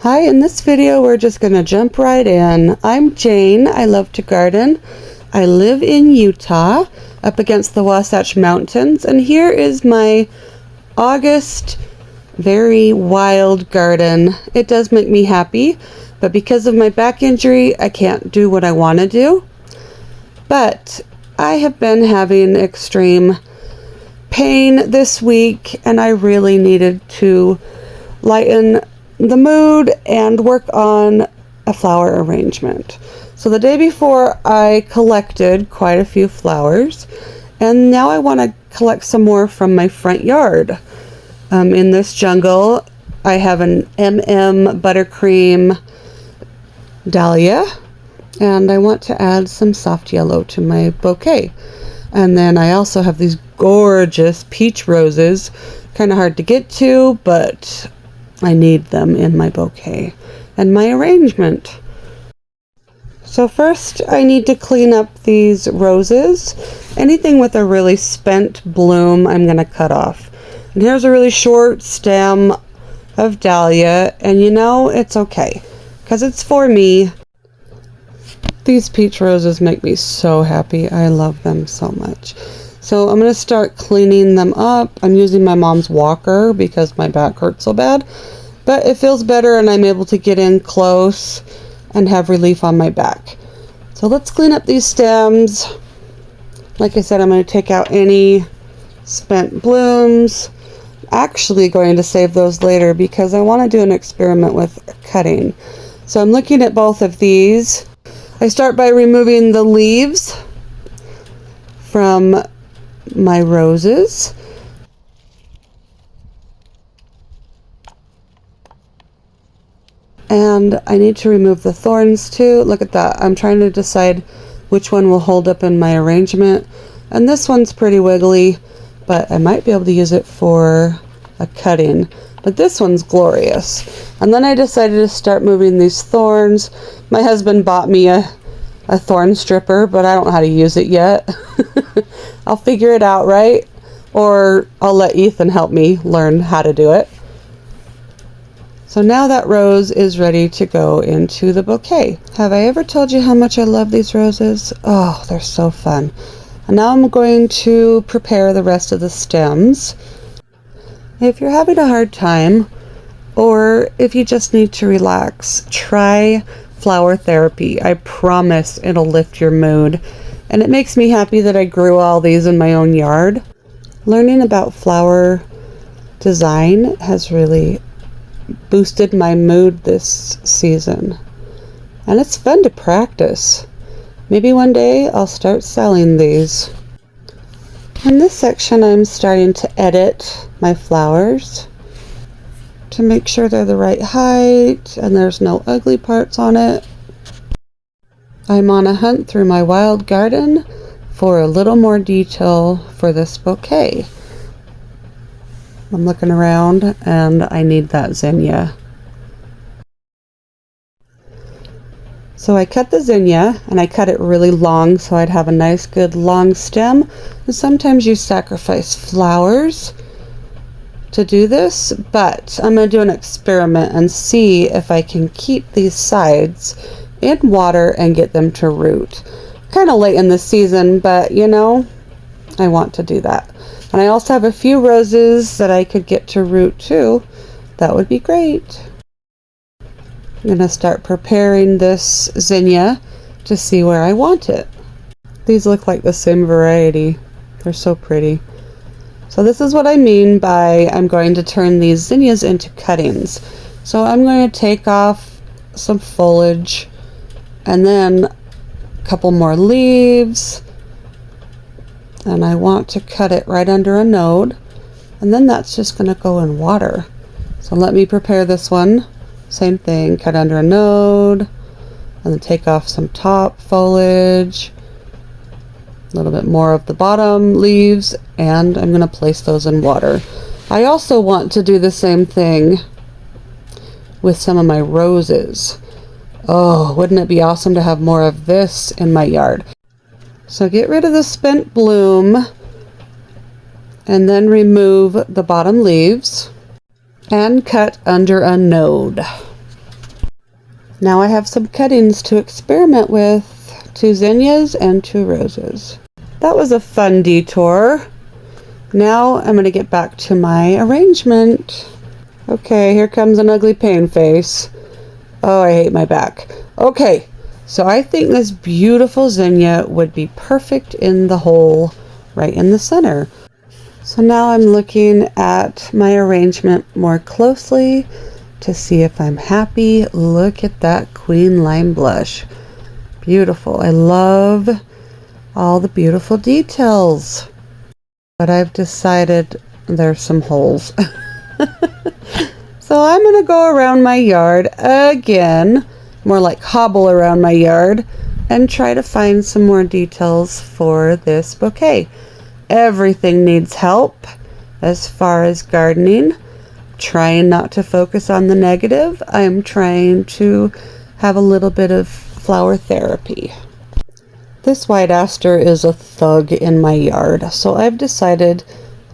Hi, in this video we're just going to jump right in. I'm Jane. I love to garden. I live in Utah up against the Wasatch Mountains, and here is my August very wild garden. It does make me happy, but because of my back injury I can't do what I want to do. But I have been having extreme pain this week and I really needed to lighten the mood and work on a flower arrangement. So the day before I collected quite a few flowers, and now I want to collect some more from my front yard. In this jungle I have an buttercream dahlia, and I want to add some soft yellow to my bouquet. And then I also have these gorgeous peach roses, kind of hard to get to, but I need them in my bouquet and my arrangement. So first I need to clean up these roses. Anything with a really spent bloom I'm going to cut off. And here's a really short stem of dahlia, and you know, it's okay because it's for me. These peach roses make me so happy. I love them so much. So I'm going to start cleaning them up. I'm using my mom's walker because my back hurts so bad. But it feels better and I'm able to get in close and have relief on my back. So let's clean up these stems. Like I said, I'm going to take out any spent blooms. Actually going to save those later because I want to do an experiment with cutting. So I'm looking at both of these. I start by removing the leaves from my roses. And I need to remove the thorns too. Look at that. I'm trying to decide which one will hold up in my arrangement. And this one's pretty wiggly, but I might be able to use it for a cutting. But this one's glorious. And then I decided to start moving these thorns. My husband bought me a thorn stripper, but I don't know how to use it yet. I'll figure it out, right? Or I'll let Ethan help me learn how to do it. So now that rose is ready to go into the bouquet. Have I ever told you how much I love these roses? Oh, they're so fun. And now I'm going to prepare the rest of the stems. If you're having a hard time, or if you just need to relax, try flower therapy. I promise it'll lift your mood. And it makes me happy that I grew all these in my own yard. Learning about flower design has really boosted my mood this season. And it's fun to practice. Maybe one day I'll start selling these. In this section I'm starting to edit my flowers to make sure they're the right height and there's no ugly parts on it. I'm on a hunt through my wild garden for a little more detail for this bouquet. I'm looking around and I need that zinnia. So I cut the zinnia and I cut it really long so I'd have a nice good long stem. And sometimes you sacrifice flowers to do this, but I'm going to do an experiment and see if I can keep these sides in water and get them to root. Kind of late in the season, but you know, I want to do that. And I also have a few roses that I could get to root too. That would be great. I'm going to start preparing this zinnia to see where I want it. These look like the same variety. They're so pretty. So this is what I mean by I'm going to turn these zinnias into cuttings. So I'm going to take off some foliage and then a couple more leaves. And I want to cut it right under a node, and then that's just going to go in water. So let me prepare this one. Same thing, cut under a node, and then take off some top foliage, a little bit more of the bottom leaves, and I'm going to place those in water. I also want to do the same thing with some of my roses. Oh, wouldn't it be awesome to have more of this in my yard? So get rid of the spent bloom and then remove the bottom leaves and cut under a node. Now I have some cuttings to experiment with. 2 zinnias and 2 roses. That was a fun detour. Now I'm going to get back to my arrangement. Okay, here comes an ugly pain face. Oh, I hate my back. Okay, so I think this beautiful zinnia would be perfect in the hole right in the center. So now I'm looking at my arrangement more closely to see if I'm happy. Look at that Queen Lime blush. Beautiful. I love all the beautiful details. But I've decided there's some holes. So I'm going to go around my yard again, more like hobble around my yard, and try to find some more details for this bouquet. Everything needs help as far as gardening. Trying not to focus on the negative. I'm trying to have a little bit of flower therapy. This white aster is a thug in my yard, so I've decided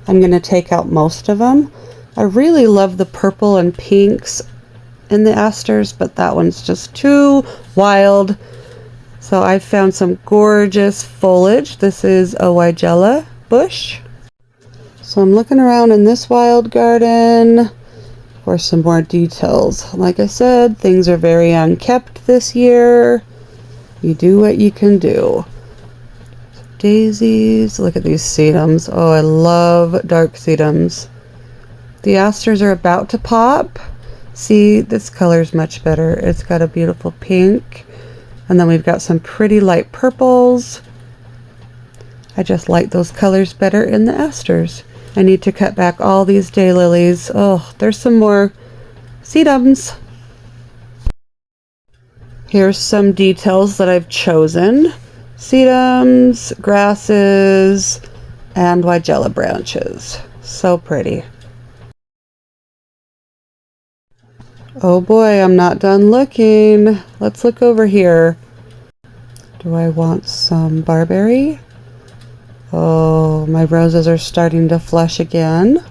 I'm going to take out most of them. I really love the purple and pinks in the asters, but that one's just too wild. So I found some gorgeous foliage. This is a Weigela bush. So I'm looking around in this wild garden for some more details. Like I said, things are very unkept this year. You do what you can do. Daisies. Look at these sedums. Oh, I love dark sedums. The asters are about to pop. See, this color is much better. It's got a beautiful pink. And then we've got some pretty light purples. I just like those colors better in the asters. I need to cut back all these daylilies. Oh, there's some more sedums. Here's some details that I've chosen. Sedums, grasses, and Weigela branches. So pretty. Oh boy, I'm not done looking. Let's look over here. Do I want some barberry? Oh, my roses are starting to flush again.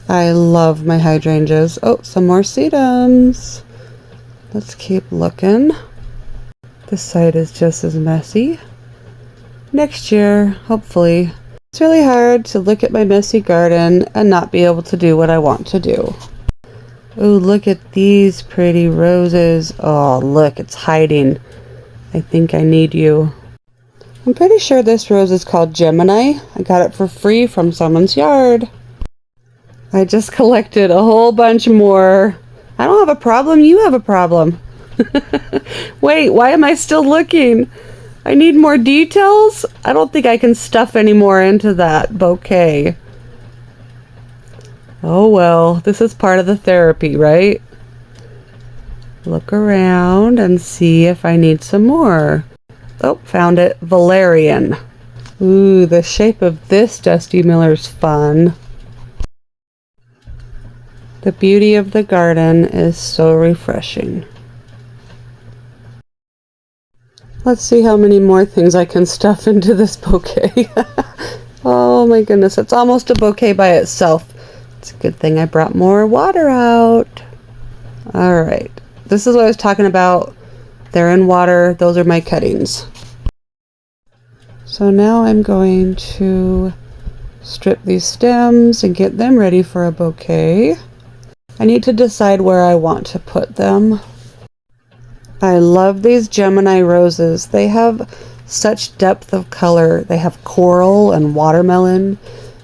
I love my hydrangeas. Oh, some more sedums. Let's keep looking. This side is just as messy. Next year, hopefully. It's really hard to look at my messy garden and not be able to do what I want to do. Oh, look at these pretty roses. Oh, look, it's hiding. I think I need you. I'm pretty sure this rose is called Gemini. I got it for free from someone's yard. I just collected a whole bunch more. I don't have a problem, you have a problem. Wait, why am I still looking? I need more details? I don't think I can stuff any more into that bouquet. Oh well, this is part of the therapy, right? Look around and see if I need some more. Oh, found it. Valerian. Ooh, the shape of this Dusty Miller's fun. The beauty of the garden is so refreshing. Let's see how many more things I can stuff into this bouquet. Oh my goodness, it's almost a bouquet by itself. It's a good thing I brought more water out. Alright, this is what I was talking about. They're in water. Those are my cuttings. So now I'm going to strip these stems and get them ready for a bouquet. I need to decide where I want to put them. I love these Gemini roses. They have such depth of color. They have coral and watermelon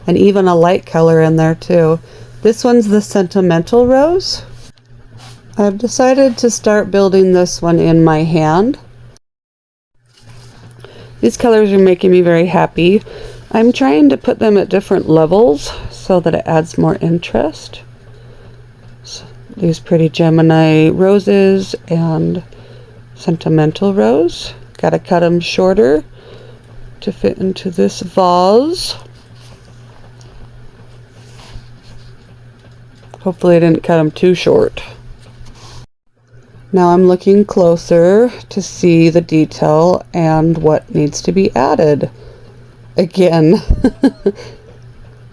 and even a light color in there too. This one's the sentimental rose. I've decided to start building this one in my hand. These colors are making me very happy. I'm trying to put them at different levels so that it adds more interest. So these pretty Gemini roses and sentimental rose. Gotta cut them shorter to fit into this vase. Hopefully I didn't cut them too short. Now I'm looking closer to see the detail and what needs to be added. Again,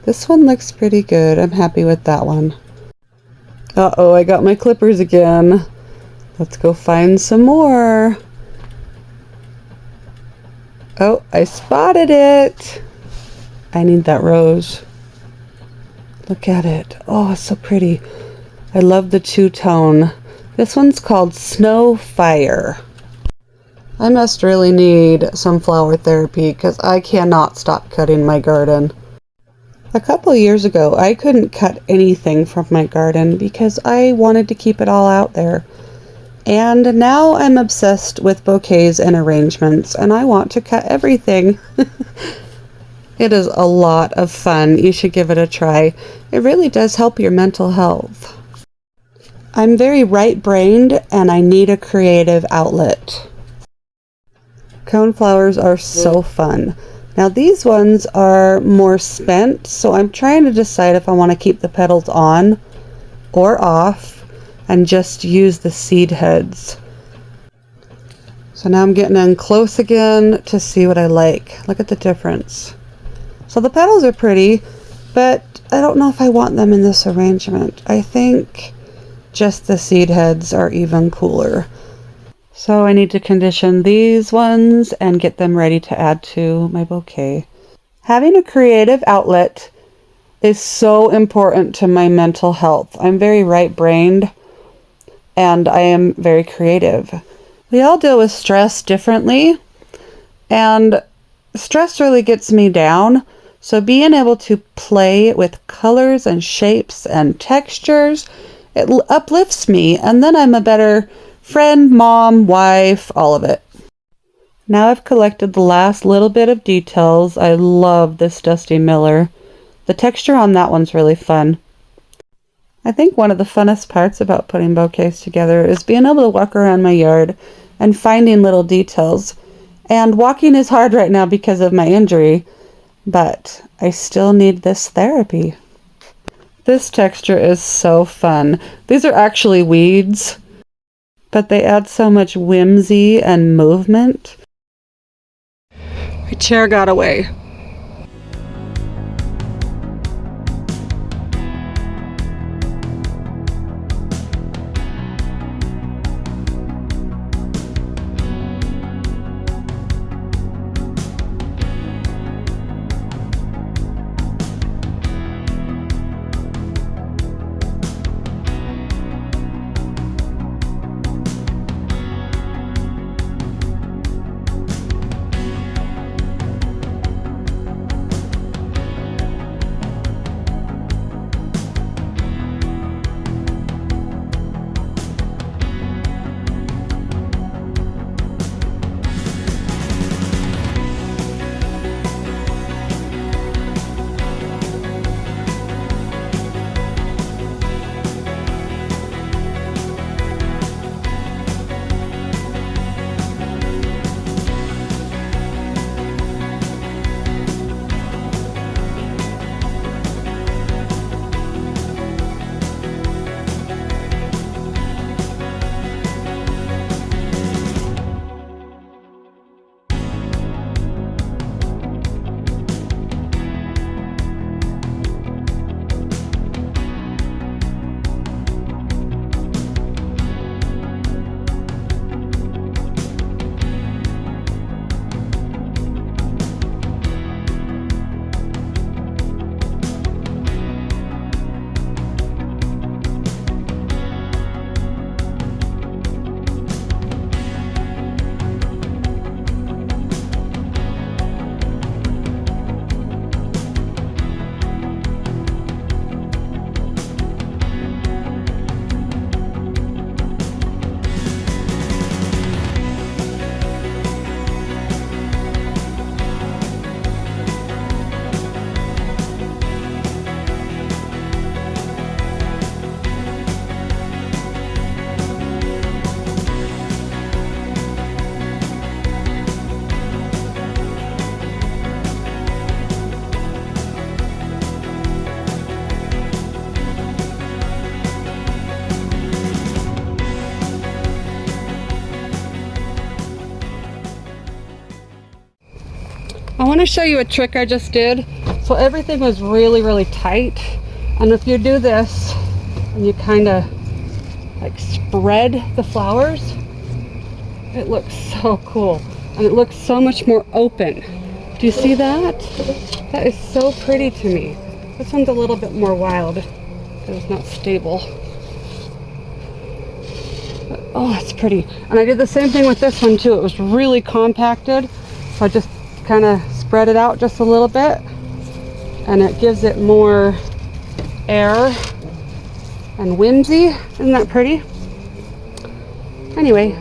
this one looks pretty good. I'm happy with that one. Uh-oh, I got my clippers again. Let's go find some more. Oh, I spotted it. I need that rose. Look at it. Oh, it's so pretty. I love the two-tone. This one's called Snow Fire. I must really need some flower therapy because I cannot stop cutting my garden. A couple years ago, I couldn't cut anything from my garden because I wanted to keep it all out there. And now I'm obsessed with bouquets and arrangements, and I want to cut everything. It is a lot of fun. You should give it a try. It really does help your mental health. I'm very right-brained, and I need a creative outlet. Coneflowers are so fun. Now these ones are more spent, so I'm trying to decide if I want to keep the petals on or off and just use the seed heads. So now I'm getting in close again to see what I like. Look at the difference. So the petals are pretty, but I don't know if I want them in this arrangement. I think just the seed heads are even cooler. So I need to condition these ones and get them ready to add to my bouquet. Having a creative outlet is so important to my mental health. I'm very right-brained and I am very creative. We all deal with stress differently, and stress really gets me down. So being able to play with colors and shapes and textures, it uplifts me, and then I'm a better friend, mom, wife, all of it. Now I've collected the last little bit of details. I love this Dusty Miller. The texture on that one's really fun. I think one of the funnest parts about putting bouquets together is being able to walk around my yard and finding little details. And walking is hard right now because of my injury, but I still need this therapy. This texture is so fun. These are actually weeds, but they add so much whimsy and movement. My chair got away. I want to show you a trick I just did. So everything was really tight, and if you do this and you kind of like spread the flowers. It looks so cool. And it looks so much more open. Do you see that? That is so pretty to me. This one's a little bit more wild because it's not stable. But, oh, it's pretty. And I did the same thing with this one too. It was really compacted. So I just kind of spread it out just a little bit. And it gives it more air and whimsy. Isn't that pretty? Anyway,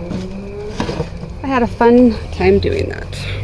I had a fun time doing that.